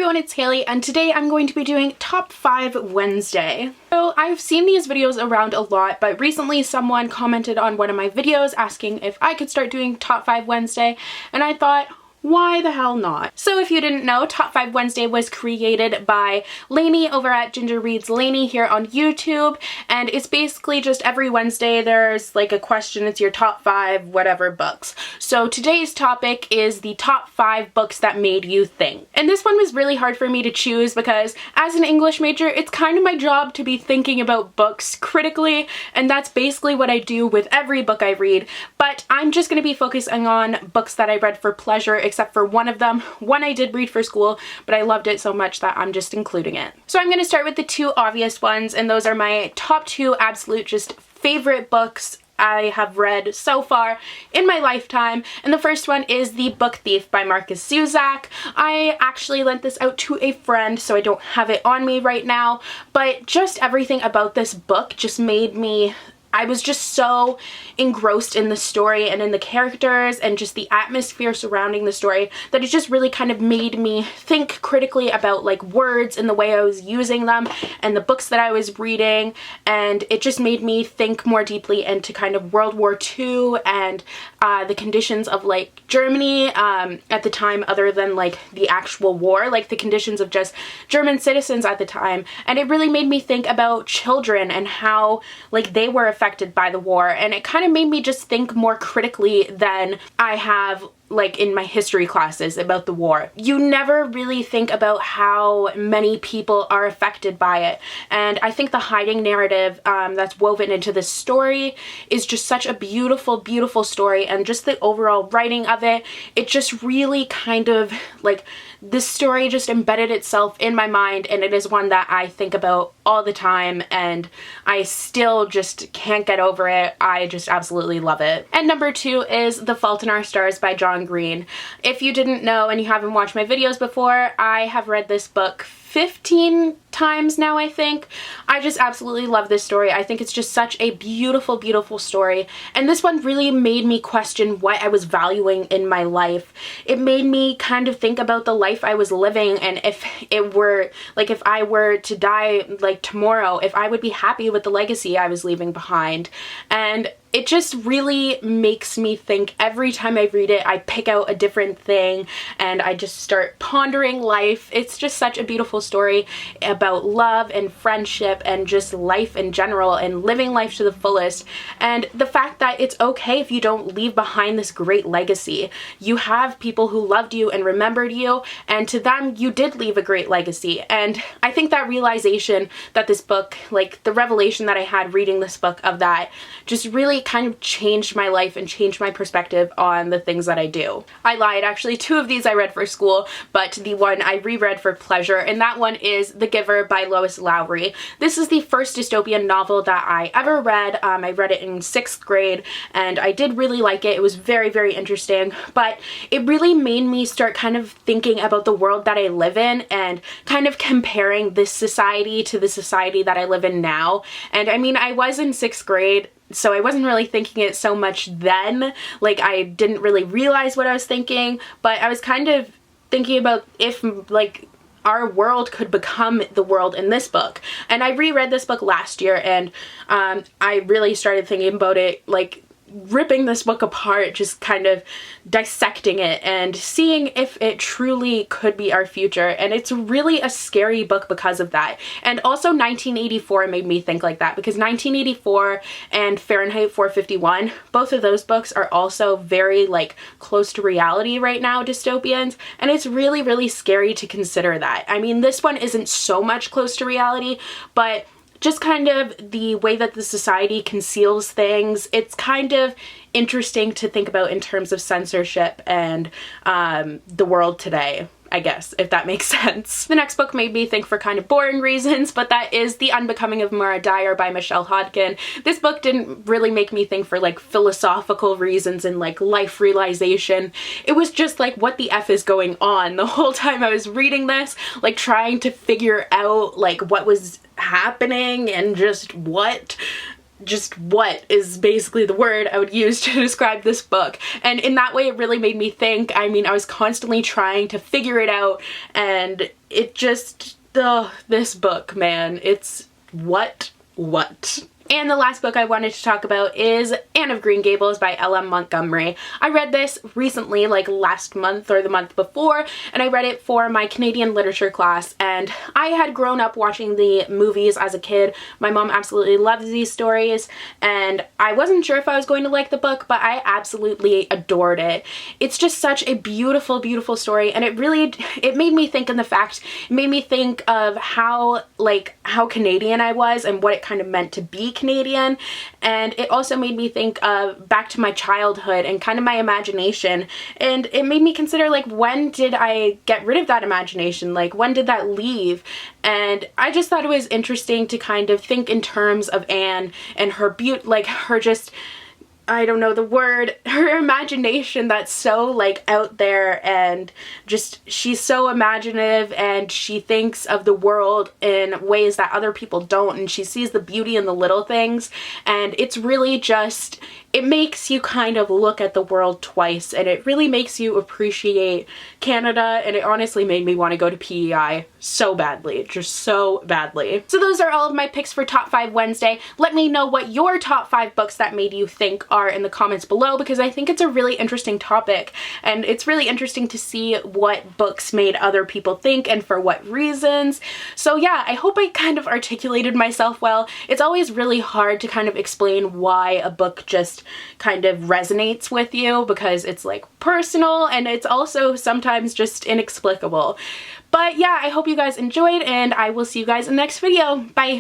everyone, it's Haley, and today I'm going to be doing Top 5 Wednesday. So I've seen these videos around a lot, but recently someone commented on one of my videos asking if I could start doing Top 5 Wednesday, and I thought, why the hell not? So if you didn't know, Top 5 Wednesday was created by Lainey over at Ginger Reads Lainey here on YouTube, and it's basically just every Wednesday there's like a question. It's your top 5 whatever books. So today's topic is the top 5 books that made you think. And this one was really hard for me to choose because as an English major, it's kind of my job to be thinking about books critically, and that's basically what I do with every book I read. But I'm just going to be focusing on books that I read for pleasure, except for one of them. One I did read for school, but I loved it so much that I'm just including it. So I'm going to start with the two obvious ones, and those are my top 2 absolute just favorite books I have read so far in my lifetime. And the first one is The Book Thief by Marcus Zusak. I actually lent this out to a friend, so I don't have it on me right now, but just everything about this book just made me I was just so engrossed in the story and in the characters and just the atmosphere surrounding the story that it just really kind of made me think critically about like words and the way I was using them and the books that I was reading, and it just made me think more deeply into kind of World War II and the conditions of like Germany at the time, other than like the actual war, like the conditions of just German citizens at the time. And it really made me think about children and how like they were affected by the war, and it kind of made me just think more critically than I have like in my history classes about the war. You never really think about how many people are affected by it, and I think the hiding narrative that's woven into this story is just such a beautiful, beautiful story, and just the overall writing of it, it just really kind of like, this story just embedded itself in my mind, and it is one that I think about all the time, and I still just can't get over it. I just absolutely love it. And number 2 is The Fault in Our Stars by John Green. If you didn't know and you haven't watched my videos before, I have read this book 15 times now, I think. I just absolutely love this story. I think it's just such a beautiful, beautiful story. And this one really made me question what I was valuing in my life. It made me kind of think about the life I was living, and if it were, like, if I were to die like tomorrow, if I would be happy with the legacy I was leaving behind. And it just really makes me think. Every time I read it, I pick out a different thing and I just start pondering life. It's just such a beautiful story about love and friendship and just life in general and living life to the fullest. And the fact that it's okay if you don't leave behind this great legacy. You have people who loved you and remembered you, and to them you did leave a great legacy. And I think that realization that this book, like the revelation that I had reading this book of that, just really kind of changed my life and changed my perspective on the things that I do. I lied, actually 2 of these I read for school, but the one I reread for pleasure, and that one is The Giver by Lois Lowry. This is the first dystopian novel that I ever read. I read it in 6th grade and I did really like it. It was very, very interesting, but it really made me start kind of thinking about the world that I live in and kind of comparing this society to the society that I live in now. And I mean, I was in 6th grade, so I wasn't really thinking it so much then. Like, I didn't really realize what I was thinking, but I was kind of thinking about if like our world could become the world in this book. And I reread this book last year, and I really started thinking about it, like ripping this book apart, just kind of dissecting it and seeing if it truly could be our future. And it's really a scary book because of that. And also 1984 made me think like that, because 1984 and Fahrenheit 451, both of those books are also very like close to reality right now, dystopians, and it's really, really scary to consider that. I mean, this one isn't so much close to reality, but just kind of the way that the society conceals things, it's kind of interesting to think about in terms of censorship and the world today, I guess, if that makes sense. The next book made me think for kind of boring reasons, but that is The Unbecoming of Mara Dyer by Michelle Hodkin. This book didn't really make me think for like philosophical reasons and like life realization. It was just like, what the F is going on? The whole time I was reading this, like trying to figure out like what was happening and just what just what is basically the word I would use to describe this book. And in that way, it really made me think. I mean, I was constantly trying to figure it out, and it just, this book, man, it's what? And the last book I wanted to talk about is Anne of Green Gables by L.M. Montgomery. I read this recently, like last month or the month before, and I read it for my Canadian literature class, and I had grown up watching the movies as a kid. My mom absolutely loves these stories, and I wasn't sure if I was going to like the book, but I absolutely adored it. It's just such a beautiful, beautiful story, and it made me think of how Canadian I was and what it kind of meant to be Canadian, and it also made me think of back to my childhood and kind of my imagination, and it made me consider, like, when did I get rid of that imagination? Like, when did that leave? And I just thought it was interesting to kind of think in terms of Anne and her beauty, like her just, I don't know the word, her imagination that's so like out there, and just she's so imaginative, and she thinks of the world in ways that other people don't, and she sees the beauty in the little things, and it's really just, it makes you kind of look at the world twice, and it really makes you appreciate Canada, and it honestly made me want to go to PEI so badly, just so badly. So those are all of my picks for Top 5 Wednesday. Let me know what your top 5 books that made you think are in the comments below, because I think it's a really interesting topic, and it's really interesting to see what books made other people think and for what reasons. So yeah, I hope I kind of articulated myself well. It's always really hard to kind of explain why a book just kind of resonates with you, because it's like personal, and it's also sometimes just inexplicable. But yeah, I hope you guys enjoyed, and I will see you guys in the next video. Bye!